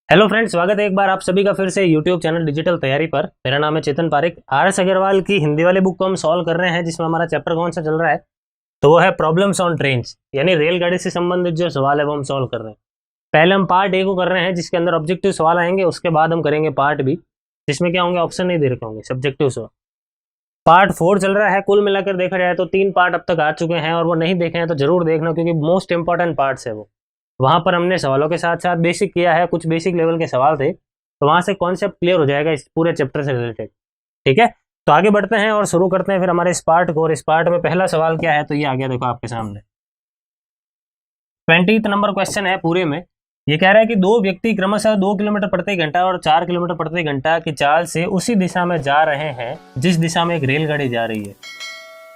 Hello friends, स्वागत है एक बार आप सभी का फिर से यूट्यूब चैनल डिजिटल तैयारी पर। मेरा नाम है चेतन पारिक। आर.एस. अग्रवाल की हिंदी वाली बुक को हम सॉल्व कर रहे हैं, जिसमें हमारा चैप्टर कौन सा चल रहा है तो वो है प्रॉब्लम्स ऑन ट्रेन्स, यानी रेलगाड़ी से संबंधित जो सवाल है वो हम सॉल्व कर रहे हैं। पहले हम पार्ट ए को कर रहे हैं, जिसके अंदर ऑब्जेक्टिव सवाल आएंगे। उसके बाद हम करेंगे पार्ट बी, जिसमें क्या होंगे, ऑप्शन नहीं दे रखे होंगे, सब्जेक्टिव सवाल। पार्ट 4 चल रहा है। कुल मिलाकर देखा जाए तो 3 पार्ट अब तक आ चुके हैं, और वो नहीं देखे हैं तो जरूर देखना, क्योंकि मोस्ट इंपॉर्टेंट पार्ट्स है वो। वहां पर हमने सवालों के साथ साथ बेसिक किया है, कुछ बेसिक लेवल के सवाल थे, तो वहां से कॉन्सेप्ट क्लियर हो जाएगा इस पूरे चैप्टर से रिलेटेड। ठीक है, तो आगे बढ़ते हैं और शुरू करते हैं फिर हमारे इस पार्ट को। और इस पार्ट में पहला सवाल क्या है, तो ये आ गया, देखो आपके सामने 20th नंबर क्वेश्चन है पूरे में। ये कह रहा है कि दो व्यक्ति क्रमशः 2 किलोमीटर प्रति घंटा और 4 किलोमीटर प्रति घंटा की चाल से उसी दिशा में जा रहे हैं जिस दिशा में एक रेलगाड़ी जा रही है।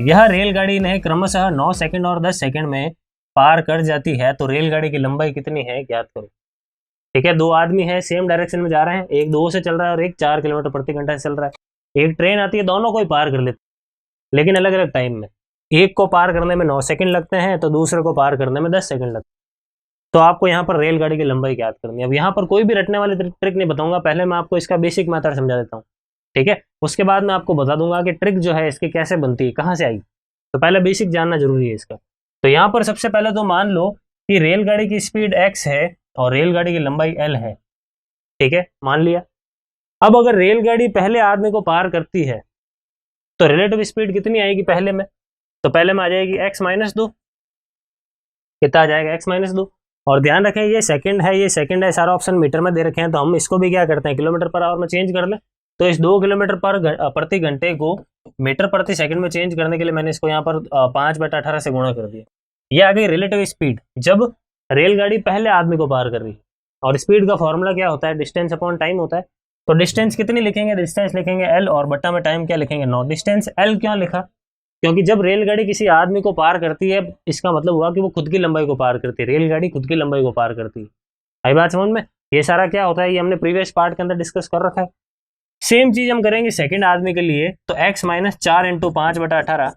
यह रेलगाड़ी इन्हें क्रमशः 9 सेकंड और 10 सेकंड में पार कर जाती है, तो रेलगाड़ी की लंबाई कितनी है, ज्ञात करो। ठीक है, दो आदमी है, सेम डायरेक्शन में जा रहे हैं, एक 2 से चल रहा है और एक 4 किलोमीटर प्रति घंटा से चल रहा है। एक ट्रेन आती है, दोनों को ही पार कर लेते हैं, लेकिन अलग अलग टाइम में। एक को पार करने में 9 सेकंड लगते हैं, तो दूसरे को पार करने में 10 सेकंड लगते हैं। तो आपको यहाँ पर रेलगाड़ी की लंबाई ज्ञात करनी है। अब यहाँ पर कोई भी रटने वाली ट्रिक नहीं बताऊंगा, पहले मैं आपको इसका बेसिक मेथड समझा देता हूँ। ठीक है, उसके बाद मैं आपको बता दूंगा कि ट्रिक जो है इसकी कैसे बनती है, कहाँ से आई। तो पहले बेसिक जानना जरूरी है इसका। तो यहाँ पर सबसे पहले तो मान लो कि रेलगाड़ी की स्पीड x है और रेलगाड़ी की लंबाई l है। ठीक है, मान लिया। अब अगर रेलगाड़ी पहले आदमी को पार करती है तो रिलेटिव स्पीड कितनी आएगी पहले में, तो पहले में आ जाएगी x-2। कितना आ जाएगा, x-2। और ध्यान रखें ये सेकंड है, ये सेकंड है, सारा ऑप्शन मीटर में दे रखे हैं, तो हम इसको भी क्या करते हैं, किलोमीटर पर आवर में चेंज कर लें। तो इस 2 किलोमीटर प्रति घंटे को मीटर प्रति सेकंड में चेंज करने के लिए मैंने इसको यहाँ पर 5/18 से गुणा कर दिया। ये आ गई रिलेटिव स्पीड जब रेलगाड़ी पहले आदमी को पार कर रही है। और स्पीड का फॉर्मूला क्या होता है, डिस्टेंस अपॉन टाइम होता है। तो डिस्टेंस कितनी लिखेंगे, डिस्टेंस लिखेंगे l, और बट्टा में टाइम क्या लिखेंगे 9। डिस्टेंस l क्यों लिखा, क्योंकि जब रेलगाड़ी किसी आदमी को पार करती है, इसका मतलब हुआ कि वो खुद की लंबाई को पार करती है, रेलगाड़ी खुद की लंबाई को पार करती है। आई बात समझ में। ये सारा क्या होता है, ये हमने प्रीवियस पार्ट के अंदर डिस्कस कर रखा है। सेम चीज हम करेंगे सेकंड आदमी के लिए, तो x-4 × 5/18,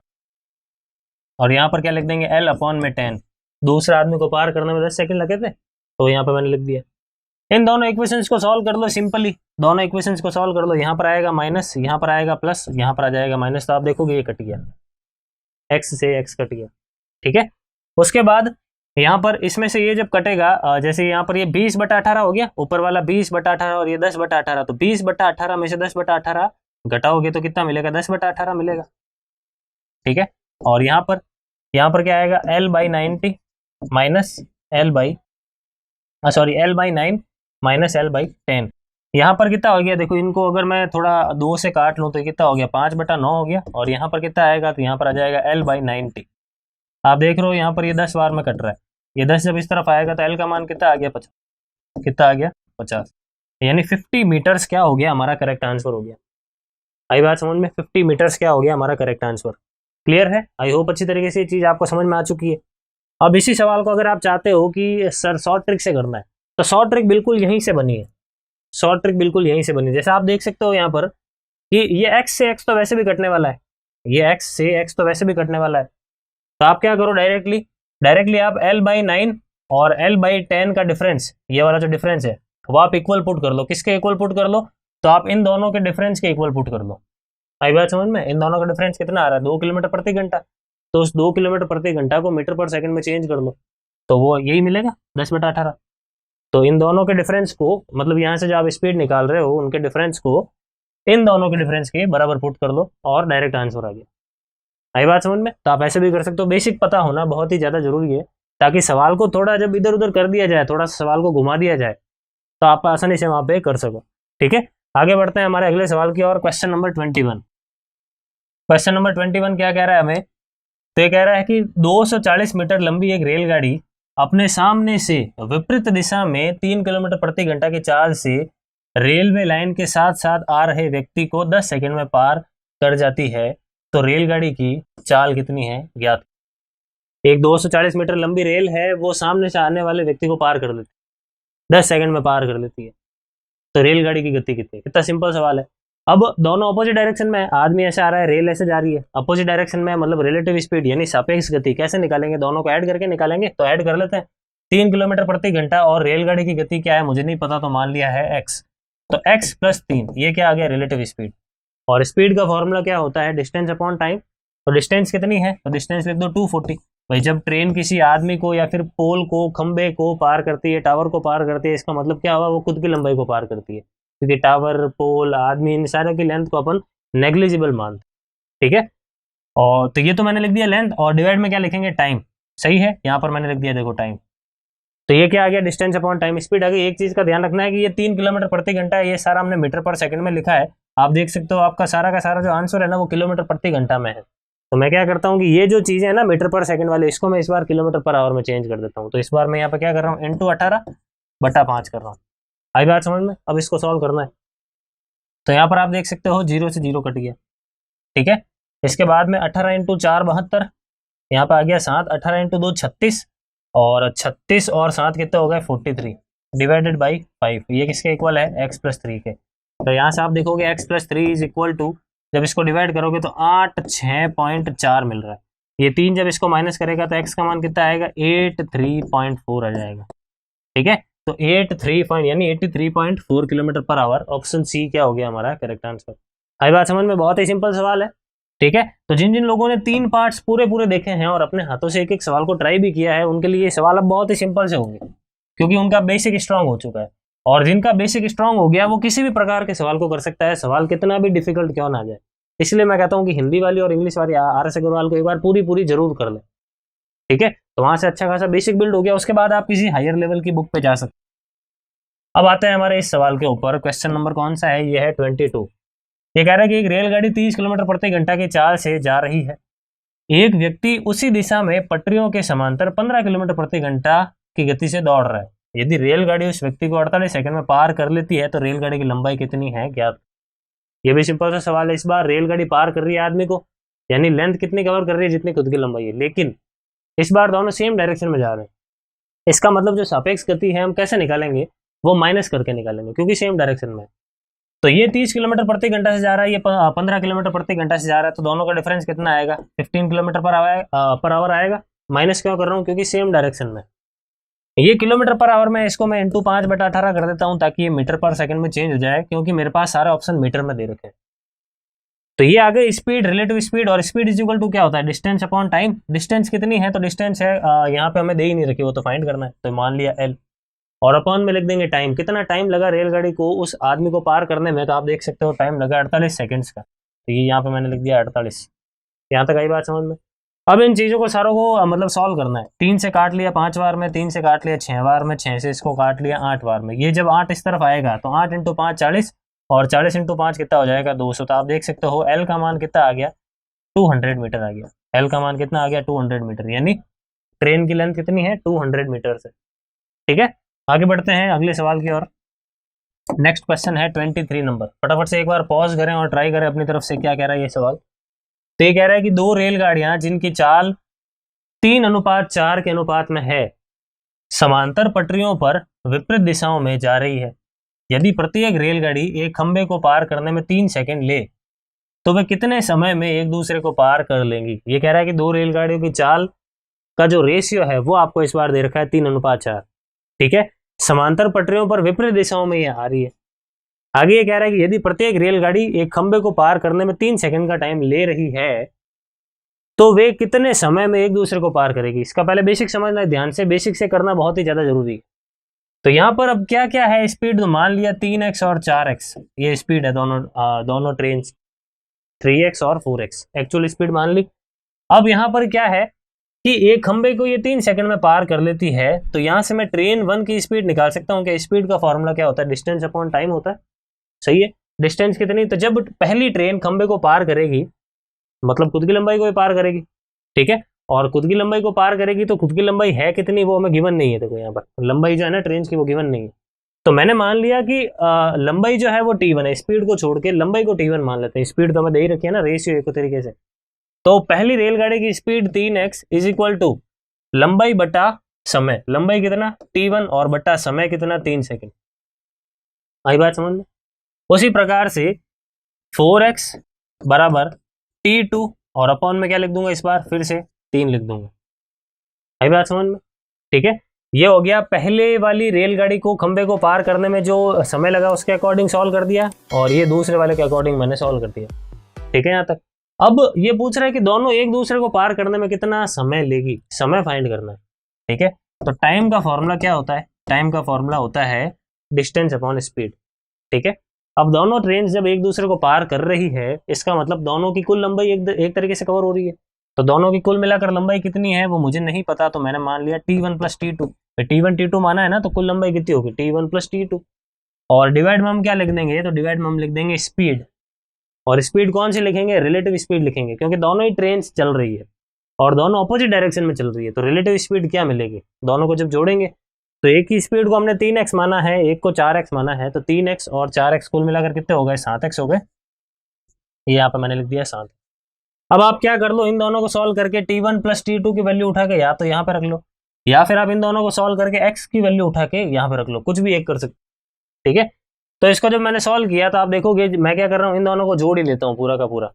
और यहाँ पर क्या लिख देंगे l/10। दूसरा आदमी को पार करने में 10 सेकंड लगे थे, तो यहाँ पर मैंने लिख दिया। इन दोनों इक्वेशंस को सॉल्व कर लो सिंपली, दोनों इक्वेशंस को सॉल्व कर लो। यहाँ पर आएगा माइनस, यहाँ पर आएगा प्लस, यहाँ पर आ जाएगा माइनस, तो आप देखोगे ये कट गया, x से x कट गया। ठीक है, उसके बाद यहाँ पर इसमें से ये जब कटेगा, जैसे यहाँ पर ये 20/18 हो गया, ऊपर वाला 20/18 और ये 10/18, तो 20/18 में से 10/18 घटाओगे तो कितना मिलेगा, 10/18 मिलेगा। ठीक है, और यहाँ पर क्या आएगा, l/90 minus l/9 minus l/10। यहाँ पर कितना हो गया, देखो इनको अगर मैं थोड़ा 2 से काट लूँ तो कितना हो गया, 5/9 हो गया। और यहाँ पर कितना आएगा, तो यहाँ पर आ जाएगा l/90। आप देख रहे हो यहाँ पर ये 10 बार में कट रहा है, ये 10 जब इस तरफ आएगा तो l का मान कितना आ गया, 50। कितना आ गया, 50। यानी 50 मीटर्स क्या हो गया, हमारा करेक्ट आंसर हो गया। आई बात समझ में, 50 मीटर्स क्या हो गया हमारा करेक्ट आंसर। क्लियर है, आई होप अच्छी तरीके से ये चीज़ आपको समझ में आ चुकी है। अब इसी सवाल को अगर आप चाहते हो कि सर शॉर्ट ट्रिक से करना है, तो शॉर्ट ट्रिक बिल्कुल यहीं से बनी है। शॉर्ट ट्रिक बिल्कुल यहीं से बनी, जैसे आप देख सकते हो यहाँ पर कि ये x से x तो वैसे भी कटने वाला है, ये x से x तो वैसे भी कटने वाला है। तो आप क्या करो, डायरेक्टली आप l/9 और l/10 का डिफरेंस, ये वाला जो डिफरेंस है वो आप इक्वल पुट कर लो। किसके इक्वल पुट कर लो, तो आप इन दोनों के डिफरेंस के इक्वल पुट कर लो। आई बात समझ में, इन दोनों का डिफरेंस कितना आ रहा है, 2 किलोमीटर प्रति घंटा। तो उस 2 किलोमीटर प्रति घंटा को मीटर पर सेकंड में चेंज कर लो, तो वो यही मिलेगा 10/18। तो इन दोनों के डिफरेंस को, मतलब यहाँ से जो आप स्पीड निकाल रहे हो उनके डिफरेंस को इन दोनों के डिफरेंस के बराबर पुट कर दो, और डायरेक्ट आंसर आ गया। आई बात समझ में। तो आप ऐसे भी कर सकते हो, बेसिक पता होना बहुत ही ज़्यादा जरूरी है, ताकि सवाल को थोड़ा जब इधर उधर कर दिया जाए, थोड़ा सा सवाल को घुमा दिया जाए, तो आप आसानी से वहाँ पे कर सको। ठीक है, आगे बढ़ते हैं हमारे अगले सवाल की और। Question number 21। क्वेश्चन नंबर 21 क्या कह रहा है हमें, तो ये कह रहा है कि 240 मीटर लंबी एक रेलगाड़ी अपने सामने से विपरीत दिशा में 3 किलोमीटर प्रति घंटा की चाल से रेलवे लाइन के साथ साथ आ रहे व्यक्ति को 10 सेकंड में पार कर जाती है, तो रेलगाड़ी की चाल कितनी है, ज्ञात। एक 240 मीटर लंबी रेल है, वो सामने से आने वाले व्यक्ति को पार कर लेती है, 10 सेकंड में पार कर लेती है, तो रेलगाड़ी की गति कितनी है। कितना सिंपल सवाल है। अब दोनों अपोजिट डायरेक्शन में, आदमी ऐसे आ रहा है, रेल ऐसे जा रही है, अपोजिट डायरेक्शन में, मतलब रिलेटिव स्पीड यानी सापेक्ष गति कैसे निकालेंगे, दोनों को ऐड करके निकालेंगे। तो ऐड कर लेते हैं, 3 किलोमीटर प्रति घंटा और रेलगाड़ी की गति क्या है मुझे नहीं पता, तो मान लिया है x। तो x प्लस 3 ये क्या आ गया, रिलेटिव स्पीड। और स्पीड का फॉर्मूला क्या होता है, डिस्टेंस अपॉन टाइम। तो डिस्टेंस कितनी है, तो डिस्टेंस लिख दो 240। भाई जब ट्रेन किसी आदमी को या फिर पोल को, खंबे को पार करती है, टावर को पार करती है, इसका मतलब क्या हुआ, वो खुद की लंबाई को पार करती है, क्योंकि टावर, पोल, आदमी, इन सारे की लेंथ को अपन नेग्लिजिबल मानते हैं। ठीक है, और तो ये तो मैंने लिख दिया लेंथ, और डिवाइड में क्या लिखेंगे, टाइम। सही है, यहाँ पर मैंने लिख दिया देखो टाइम। तो ये क्या आ गया, डिस्टेंस अपॉन टाइम, स्पीड आ गई। एक चीज का ध्यान रखना है कि ये 3 किलोमीटर प्रति घंटा है, ये सारा हमने मीटर पर सेकंड में लिखा है। आप देख सकते हो आपका सारा का सारा जो आंसर है ना वो किलोमीटर प्रति घंटा में है। तो मैं क्या करता हूँ कि ये जो चीजें है ना मीटर पर सेकंड वाले, इसको मैं इस बार किलोमीटर पर आवर में चेंज कर देता हूँ। तो इस बार मैं यहाँ पे क्या कर रहा हूँ, इंटू 18/5 कर रहा हूँ। आई बात समझ में, अब इसको सॉल्व करना है। तो यहाँ पर आप देख सकते हो 0 से 0 कट गया। ठीक है, इसके बाद में 18 इंटू 4 72, यहाँ पे आ गया 7, 18 इंटू 2 36, और 36 और 7 कितने हो गए 43, डिवाइडेड बाई 5। ये किसके इक्वल है, x प्लस 3 के। तो यहाँ से आप देखोगे x plus 3 is equal to, जब इसको डिवाइड करोगे तो 86.4 मिल रहा है। ये 3 जब इसको माइनस करेगा तो x का मान कितना आएगा, 83.4 आ जाएगा। ठीक है, तो 83 kilometre per hour, option C क्या हो गया हमारा करेक्ट आंसर। आई बात समझ में, बहुत ही सिंपल सवाल है। ठीक है, तो जिन जिन लोगों ने 3 पार्ट्स पूरे पूरे देखे हैं और अपने हाथों से एक एक सवाल को ट्राई भी किया है, उनके लिए ये सवाल अब बहुत ही सिंपल से होंगे, क्योंकि उनका बेसिक स्ट्रांग हो चुका है। और जिनका बेसिक स्ट्रांग हो गया वो किसी भी प्रकार के सवाल को कर सकता है, सवाल कितना भी डिफिकल्ट क्यों ना आ जाए। इसलिए मैं कहता हूँ कि हिंदी वाली और इंग्लिश वाली RS अग्रवाल को एक बार पूरी पूरी जरूर कर लें। ठीक है, तो वहां से अच्छा खासा बेसिक बिल्ड हो गया, उसके बाद आप किसी हायर लेवल की बुक पे जा सकते। अब आते हैं हमारे इस सवाल के ऊपर। क्वेश्चन नंबर कौन सा है, ये है 22। ये कह रहा है कि एक रेलगाड़ी 30 किलोमीटर प्रति घंटा की चाल से जा रही है। एक व्यक्ति उसी दिशा में पटरियों के समांतर 15 किलोमीटर प्रति घंटा की गति से दौड़ रहा है। यदि रेलगाड़ी उस व्यक्ति को 48 सेकंड में पार कर लेती है तो रेलगाड़ी की लंबाई कितनी है ज्ञात। ये भी सिंपल सा सवाल है। इस बार रेलगाड़ी पार कर रही है आदमी को, यानी लेंथ कितनी कवर कर रही है, जितनी खुद की लंबाई है, लेकिन इस बार दोनों सेम डायरेक्शन में जा रहे हैं। इसका मतलब जो सापेक्ष गति है हम कैसे निकालेंगे, वो माइनस करके निकालेंगे, क्योंकि सेम डायरेक्शन में। तो ये 30 किलोमीटर प्रति घंटा से जा रहा है, ये 15 किलोमीटर प्रति घंटा से जा रहा है, तो दोनों का डिफरेंस कितना आएगा, 15 किलोमीटर पर आवर आएगा। माइनस क्यों कर रहा हूँ, क्योंकि सेम डायरेक्शन में। ये किलोमीटर पर आवर में, इसको मैं इंटू 5/18 कर देता हूँ ताकि ये मीटर पर सेकंड में चेंज हो जाए, क्योंकि मेरे पास सारे ऑप्शन मीटर में दे रखे हैं। तो ये आ गई स्पीड, रिलेटिव स्पीड, और स्पीड इज इक्वल टू क्या होता है, डिस्टेंस अपॉन टाइम। डिस्टेंस कितनी है, तो डिस्टेंस है यहाँ पे हमें दे ही नहीं रखी, वो तो फाइंड करना है, तो मान लिया L, और अपॉन में लिख देंगे टाइम। कितना टाइम लगा रेलगाड़ी को उस आदमी को पार करने में, तो आप देख सकते हो टाइम लगा 48 सेकंड्स का। तो ये यहाँ पे मैंने लिख दिया 48। यहाँ तक आई बात समझ में। अब इन चीज़ों को सारों को मतलब सॉल्व करना है। 3 से काट लिया 5 बार में, 3 से काट लिया 6 बार में, 6 से इसको काट लिया 8 बार में। ये जब 8 इस तरफ आएगा तो 8 इंटू 5 40, और 40 इंटू 5 कितना हो जाएगा 200। तो आप देख सकते हो L का मान कितना आ गया, 200 मीटर आ गया। L का मान कितना आ गया, 200 मीटर, यानी ट्रेन की लेंथ कितनी है, 200 मीटर से। ठीक है, आगे बढ़ते हैं अगले सवाल की ओर। नेक्स्ट क्वेश्चन है 23 नंबर। फटाफट से एक बार पॉज करें और ट्राई करें अपनी तरफ से क्या कह रहा है ये सवाल। तो ये कह रहा है कि 2 रेलगाड़ियां जिनकी चाल 3:4 के अनुपात में है, समांतर पटरियों पर विपरीत दिशाओं में जा रही है। यदि प्रत्येक रेलगाड़ी एक खंबे को पार करने में 3 सेकंड ले तो वे कितने समय में एक दूसरे को पार कर लेंगी। ये कह रहा है कि 2 रेलगाड़ियों की चाल का जो रेशियो है वो आपको इस बार दे रखा है 3:4। ठीक है, समांतर पटरियों पर विपरीत दिशाओं में ये आ रही है। आगे ये कह रहा है कि यदि प्रत्येक रेलगाड़ी एक खंबे को पार करने में 3 सेकंड का टाइम ले रही है तो वे कितने समय में एक दूसरे को पार करेगी। इसका पहले बेसिक समझना है, ध्यान से, बेसिक से करना बहुत ही ज्यादा जरूरी है। तो यहाँ पर अब क्या क्या है स्पीड, तो मान लिया 3x और 4x ये स्पीड है दोनों ट्रेन, 3x और 4x एक्चुअल स्पीड मान ली। अब यहाँ पर क्या है कि एक खंबे को ये 3 सेकंड में पार कर लेती है, तो यहाँ से मैं ट्रेन 1 की स्पीड निकाल सकता हूँ। कि स्पीड का फॉर्मूला क्या होता है, डिस्टेंस अपॉन टाइम होता है। सही है, डिस्टेंस कितनी, तो जब पहली ट्रेन खंबे को पार करेगी मतलब खुद की लंबाई को भी पार करेगी। ठीक है, और खुद की लंबाई को पार करेगी तो खुद की लंबाई है कितनी वो हमें गिवन नहीं है। देखो यहाँ पर लंबाई जो है ना ट्रेन की वो गिवन नहीं है, तो मैंने मान लिया कि लंबाई जो है वो T1 है। स्पीड को छोड़ के लंबाई को T1 मान लेते हैं। स्पीड तो हमें दे ही रखी है ना, रेशियो एक तरीके से। तो पहली रेलगाड़ी की speed 3x is equal to लंबाई बटा समय। लंबाई कितना T1 और बटा समय कितना 3 सेकंड। आई बात समझ में। उसी प्रकार से 4x बराबर T2 और अपॉन में क्या लिख दूंगा इस बार फिर से 3 लिख दूंगा। आई बात समझ में। ठीक है, ये हो गया पहले वाली रेलगाड़ी को खंबे को पार करने में जो समय लगा उसके अकॉर्डिंग सॉल्व कर दिया, और ये दूसरे वाले के अकॉर्डिंग मैंने सॉल्व कर दिया। ठीक है यहाँ तक। अब ये पूछ रहा है कि दोनों एक दूसरे को पार करने में कितना समय लेगी, समय फाइंड करना है। ठीक है, तो टाइम का फॉर्मूला क्या होता है? टाइम का फॉर्मूला होता है डिस्टेंस अपॉन स्पीड। ठीक है, अब दोनों ट्रेन जब एक दूसरे को पार कर रही है, इसका मतलब दोनों की कुल लंबाई एक तरीके से कवर हो रही है। तो दोनों की कुल मिलाकर लंबाई कितनी है वो मुझे नहीं पता, तो मैंने मान लिया T1 plus T2। T1 T2 माना है ना, तो कुल लंबाई कितनी होगी? T1 plus T2। और डिवाइड में हम क्या लिख देंगे? तो डिवाइड में हम लिख देंगे स्पीड। और स्पीड कौन सी लिखेंगे? रिलेटिव स्पीड लिखेंगे, क्योंकि दोनों ही ट्रेन चल रही है और दोनों अपोजिट डायरेक्शन में चल रही है। तो रिलेटिव स्पीड क्या मिलेगी? दोनों को जब जोड़ेंगे तो एक ही स्पीड को हमने 3x माना है, एक को 4x माना है, तो 3x और 4x कुल मिलाकर कितने हो गए? 7x हो गए। ये यहाँ पे मैंने लिख दिया 7। अब आप क्या कर लो, इन दोनों को सॉल्व करके T1 प्लस T2 की वैल्यू उठा के या तो यहाँ पे रख लो, या फिर आप इन दोनों को सॉल्व करके x की वैल्यू उठा के यहाँ पे रख लो, कुछ भी एक कर सकते। ठीक है, तो इसको जब मैंने सॉल्व किया तो आप देखोगे मैं क्या कर रहा हूँ, इन दोनों को जोड़ ही लेता हूँ पूरा का पूरा।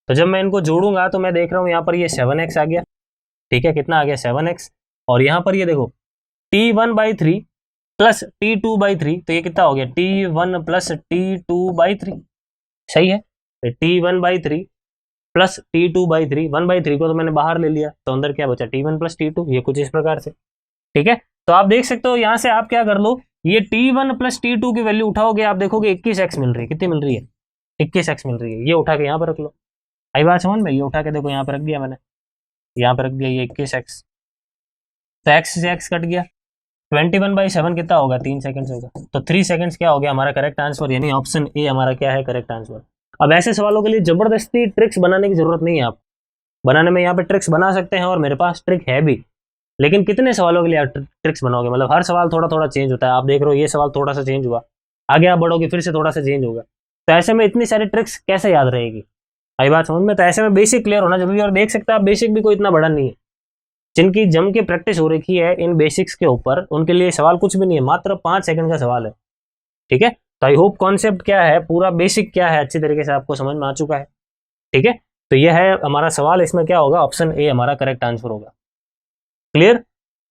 तो जब मैं इनको जोड़ूंगा तो मैं देख रहा हूँ यहाँ पर ये 7x आ गया। ठीक है, कितना आ गया? 7x। और यहाँ पर ये देखो T1/3 प्लस T2/3, तो ये कितना हो गया? T1 plus T2/3। सही है, T1/3 प्लस T2/3, 1/3 को तो मैंने बाहर ले लिया, तो अंदर क्या बचा? T1 plus T2। ये कुछ इस प्रकार से। ठीक है, तो आप देख सकते हो यहाँ से आप क्या कर लो, ये T1 प्लस T2 की वैल्यू उठाओगे, आप देखोगे 21x मिल रही है। कितनी मिल रही है? 21x मिल रही है। ये उठा के यहाँ पर रख लो। आई बात समझ में? ये उठा के देखो यहाँ पर रख दिया मैंने, यहाँ पर रख दिया ये 21x। तो x से x कट गया, 21/7 कितना होगा? 3 सेकंड्स होगा। तो 3 सेकंड्स क्या हो गया हमारा करेक्ट आंसर, यानी ऑप्शन ए हमारा क्या है करेक्ट आंसर। अब ऐसे सवालों के लिए जबरदस्ती ट्रिक्स बनाने की जरूरत नहीं है। आप बनाने में यहाँ पे ट्रिक्स बना सकते हैं और मेरे पास ट्रिक है भी, लेकिन कितने सवालों के लिए आप ट्रिक्स बनाओगे? मतलब हर सवाल थोड़ा थोड़ा चेंज होता है। आप देख रहे हो ये सवाल थोड़ा सा चेंज हुआ, आगे आप बढ़ोगे फिर से थोड़ा सा चेंज होगा, तो ऐसे में इतनी सारी ट्रिक्स कैसे याद रहेगी? आई बात समझ में? तो ऐसे में बेसिक क्लियर होना जरूरी है। और देख सकते हैं आप बेसिक भी कोई इतना बड़ा नहीं है, जिनकी जम के प्रैक्टिस हो रखी है इन बेसिक्स के ऊपर, उनके लिए सवाल कुछ भी नहीं है, मात्र 5 सेकंड का सवाल है। ठीक है, तो आई होप कॉन्सेप्ट क्या है, पूरा बेसिक क्या है, अच्छी तरीके से आपको समझ में आ चुका है। ठीक है, तो यह है हमारा सवाल, इसमें क्या होगा? ऑप्शन ए हमारा करेक्ट आंसर होगा। क्लियर?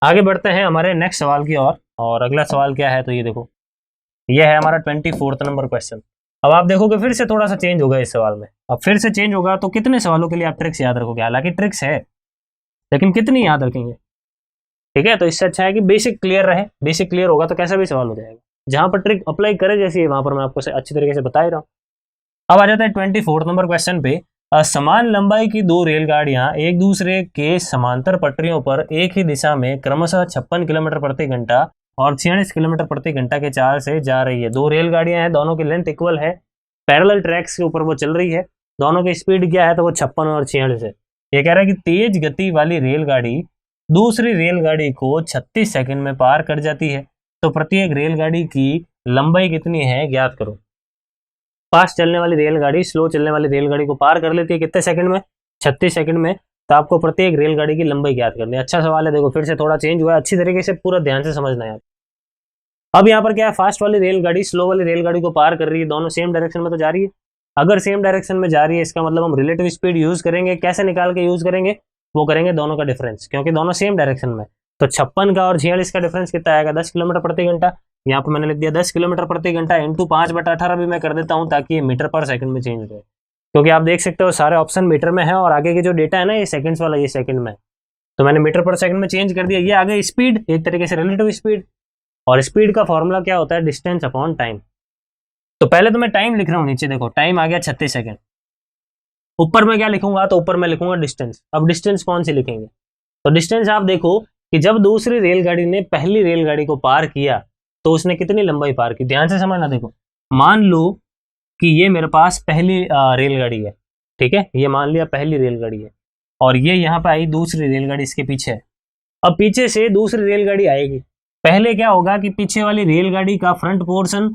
आगे बढ़ते हैं हमारे नेक्स्ट सवाल की ओर। और अगला सवाल क्या है? तो ये देखो, यह है हमारा 24 नंबर क्वेश्चन। अब आप देखोगे फिर से थोड़ा सा चेंज होगा इस सवाल में। अब फिर से चेंज होगा तो कितने सवालों के लिए आप ट्रिक्स याद रखोगे? हालांकि ट्रिक्स है, लेकिन कितनी याद रखेंगे? ठीक है, तो इससे अच्छा है कि बेसिक क्लियर रहे। बेसिक क्लियर होगा तो कैसा भी सवाल हो जाएगा। जहां पर ट्रिक अप्लाई करे जैसी है वहां पर मैं आपको अच्छी तरीके से बता ही रहा हूँ। अब आ जाता है 24 नंबर क्वेश्चन पे। समान लंबाई की दो रेलगाड़ियां एक दूसरे के समांतर पटरियों पर एक ही दिशा में क्रमशः 56 किलोमीटर प्रति घंटा और 46 किलोमीटर प्रति घंटा के चाल से जा रही है। दो रेलगाड़ियां हैं, दोनों की लेंथ इक्वल है, पैरेलल ट्रैक्स के ऊपर वो चल रही है। दोनों की स्पीड क्या है? तो वो 56 और 46 है। ये कह रहा है कि तेज गति वाली रेलगाड़ी दूसरी रेलगाड़ी को 36 सेकंड में पार कर जाती है, तो प्रत्येक रेलगाड़ी की लंबाई कितनी है ज्ञात करो। फास्ट चलने वाली रेलगाड़ी स्लो चलने वाली रेलगाड़ी को पार कर लेती है कितने सेकंड में? 36 सेकंड में। तो आपको प्रत्येक रेलगाड़ी की लंबाई ज्ञात करनी है। अच्छा सवाल है, देखो फिर से थोड़ा चेंज हुआ है, अच्छी तरीके से पूरा ध्यान से समझना है। अब यहाँ पर क्या है, फास्ट वाली रेलगाड़ी स्लो वाली रेलगाड़ी को पार कर रही है, दोनों सेम डायरेक्शन में तो जा रही है। अगर सेम डायरेक्शन में जा रही है इसका मतलब हम रिलेटिव स्पीड यूज करेंगे। कैसे निकाल के यूज करेंगे? वो करेंगे दोनों का डिफरेंस, क्योंकि दोनों सेम डायरेक्शन में। तो 56 का और 46 का डिफरेंस कितना आएगा? 10 किलोमीटर प्रति घंटा। यहाँ पर मैंने लिख दिया 10 किलोमीटर प्रति घंटा इंटू 5/18 भी मैं कर देता हूँ, ताकि ये मीटर पर सेकंड में चेंज हो जाए, क्योंकि आप देख सकते हो सारे ऑप्शन मीटर में है और आगे के जो डेटा है ना ये सेकंड्स वाला, ये सेकंड में। तो मैंने मीटर पर सेकंड में चेंज कर दिया। ये आगे स्पीड, एक तरीके से रिलेटिव स्पीड, और स्पीड का फॉर्मूला क्या होता है? Distance upon time. तो पहले तो मैं टाइम लिख रहा हूँ, नीचे देखो टाइम आ गया 36 सेकंड। ऊपर में क्या लिखूंगा? तो ऊपर में लिखूंगा डिस्टेंस। अब डिस्टेंस कौन सी लिखेंगे? तो डिस्टेंस आप देखो कि जब दूसरी रेलगाड़ी ने पहली रेलगाड़ी को पार किया तो उसने कितनी लंबाई पार की। ध्यान से समझना। देखो मान लो कि ये मेरे पास पहली रेलगाड़ी है, ठीक है, ये मान लिया पहली रेलगाड़ी है, और ये यहाँ पे आई दूसरी रेलगाड़ी इसके पीछे है। अब पीछे से दूसरी रेलगाड़ी आएगी, पहले क्या होगा कि पीछे वाली रेलगाड़ी का फ्रंट पोर्शन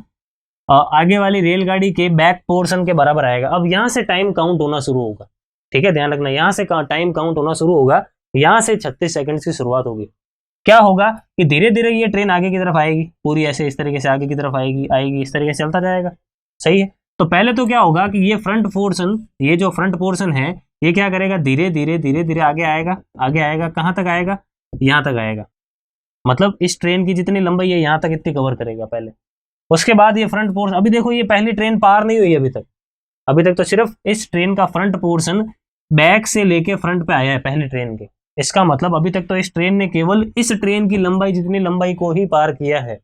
आगे वाली रेलगाड़ी के बैक पोर्शन के बराबर आएगा। अब यहाँ से टाइम काउंट होना शुरू होगा, ठीक है, ध्यान रखना, यहाँ से टाइम काउंट होना शुरू होगा। यहाँ से 36 सेकंड की शुरुआत होगी। क्या होगा कि धीरे धीरे ये ट्रेन आगे की तरफ आएगी, पूरी ऐसे इस तरीके से आगे की तरफ आएगी इस तरीके से चलता जाएगा। सही है। तो पहले तो क्या होगा कि ये फ्रंट पोर्शन, ये जो फ्रंट पोर्शन है ये क्या करेगा? धीरे धीरे धीरे धीरे आगे आएगा। कहाँ तक आएगा? यहाँ तक आएगा। मतलब इस ट्रेन की जितनी लंबाई है यहाँ तक इतनी कवर करेगा पहले। उसके बाद ये फ्रंट पोर्शन, अभी देखो ये पहली ट्रेन पार नहीं हुई अभी तक तो सिर्फ इस ट्रेन का फ्रंट पोर्शन बैक से लेके फ्रंट पे आया है पहली ट्रेन के। इसका मतलब अभी तक तो इस ट्रेन ने केवल इस ट्रेन की लंबाई जितनी लंबाई को ही पार किया है,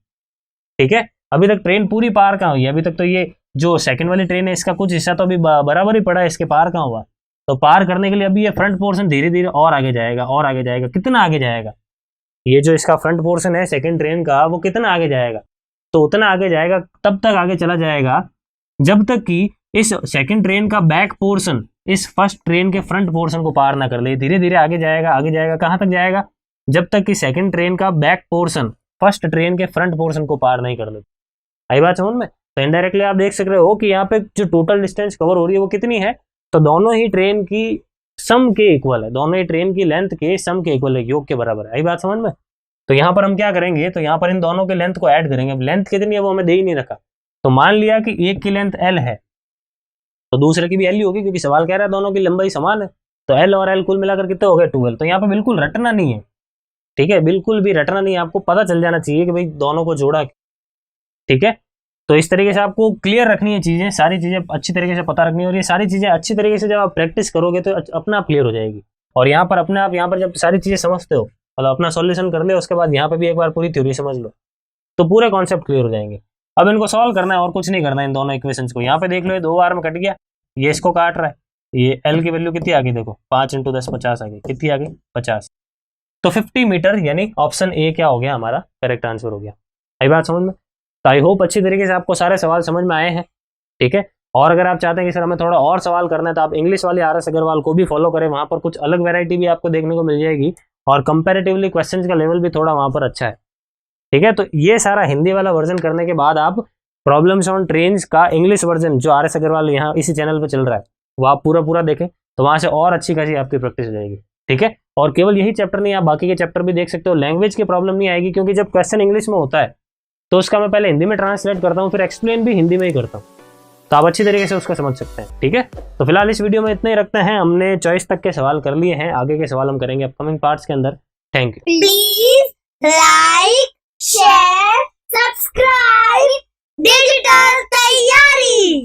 ठीक है। अभी तक ट्रेन पूरी पार कहाँ हुई है? अभी तक तो ये जो सेकंड वाली ट्रेन है इसका कुछ हिस्सा तो अभी बराबर ही पड़ा है, इसके पार कहाँ हुआ? तो पार करने के लिए अभी ये फ्रंट पोर्शन धीरे धीरे और आगे जाएगा और आगे जाएगा। कितना आगे जाएगा? ये जो इसका फ्रंट पोर्शन है सेकंड ट्रेन का, वो कितना आगे जाएगा? तो उतना आगे जाएगा, तब तक आगे चला जाएगा जब तक कि इस सेकंड ट्रेन का बैक पोर्शन इस फर्स्ट ट्रेन के फ्रंट पोर्शन को पार ना कर ले। धीरे धीरे आगे जाएगा कहाँ तक जाएगा? जब तक कि सेकंड ट्रेन का बैक पोर्शन फर्स्ट ट्रेन के फ्रंट पोर्शन को पार नहीं कर ले। आई बात समझ में? तो इनडायरेक्टली आप देख सक रहे हो कि यहाँ पे जो टोटल डिस्टेंस कवर हो रही है वो कितनी है? तो दोनों ही ट्रेन की सम के इक्वल है, दोनों ही ट्रेन की लेंथ के सम के इक्वल है, योग के बराबर है। आई बात समझ में? तो यहाँ पर हम क्या करेंगे, तो यहाँ पर इन दोनों के लेंथ को ऐड करेंगे। अब लेंथ कितनी है वो हमें दे ही नहीं रखा, तो मान लिया कि एक की लेंथ एल है तो दूसरे की भी एल ही होगी, क्योंकि सवाल कह रहा है दोनों की लंबाई समान है। तो एल और एल कुल मिलाकर कितने हो गए? 12। तो यहाँ पे बिल्कुल रटना नहीं है, ठीक है, बिल्कुल भी रटना नहीं है, आपको पता चल जाना चाहिए कि भाई दोनों को जोड़ा, ठीक है। तो इस तरीके से आपको क्लियर रखनी है चीजें, सारी चीजें अच्छी तरीके से पता रखनी है, और ये सारी चीजें अच्छी तरीके से जब आप प्रैक्टिस करोगे तो अपने आप क्लियर हो जाएगी। और यहाँ पर अपने आप यहाँ पर जब सारी चीजें समझते हो, मतलब अपना सॉल्यूशन कर ले, उसके बाद यहाँ पे भी एक बार पूरी थ्योरी समझ लो, तो पूरे कॉन्सेप्ट क्लियर हो जाएंगे। अब इनको सॉल्व करना है और कुछ नहीं करना है इन दोनों इक्वेशंस को। यहाँ पे देख लो, ये 2 बार में कट गया, ये इसको काट रहा है, ये एल की वैल्यू कितनी आ गई? देखो 5 × 10 50 आ गई। कितनी आ गई? 50। तो 50 मीटर, यानी ऑप्शन ए क्या हो गया हमारा? करेक्ट आंसर हो गया। आई बात समझ में? तो आई होप अच्छी तरीके से आपको सारे सवाल समझ में आए हैं, ठीक है। और अगर आप चाहते हैं कि सर हमें थोड़ा और सवाल करना है, तो आप इंग्लिश वाले RS अग्रवाल को भी फॉलो करें, वहां पर कुछ अलग वैरायटी भी आपको देखने को मिल जाएगी, और कंपैरेटिवली क्वेश्चंस का लेवल भी थोड़ा वहां पर अच्छा है, ठीक है। तो ये सारा हिंदी वाला वर्जन करने के बाद आप प्रॉब्लम्स ऑन ट्रेन्स का इंग्लिश वर्जन जो RS अग्रवाल यहाँ इसी चैनल पर चल रहा है वो आप पूरा देखें, तो वहां से और अच्छी खासी आपकी प्रैक्टिस हो जाएगी, ठीक है। और केवल यही चैप्टर नहीं, आप बाकी के चैप्टर भी देख सकते हो। लैंग्वेज की प्रॉब्लम नहीं आएगी, क्योंकि जब क्वेश्चन इंग्लिश में होता है तो उसका मैं पहले हिंदी में ट्रांसलेट करता हूँ, फिर एक्सप्लेन भी हिंदी में ही करता हूँ, तो आप अच्छी तरीके से उसको समझ सकते हैं, ठीक है। तो फिलहाल इस वीडियो में इतना ही रखते हैं, हमने चॉइस तक के सवाल कर लिए हैं, आगे के सवाल हम करेंगे अपकमिंग पार्ट्स के अंदर। Thank you. Please like, share, subscribe digital तैयारी।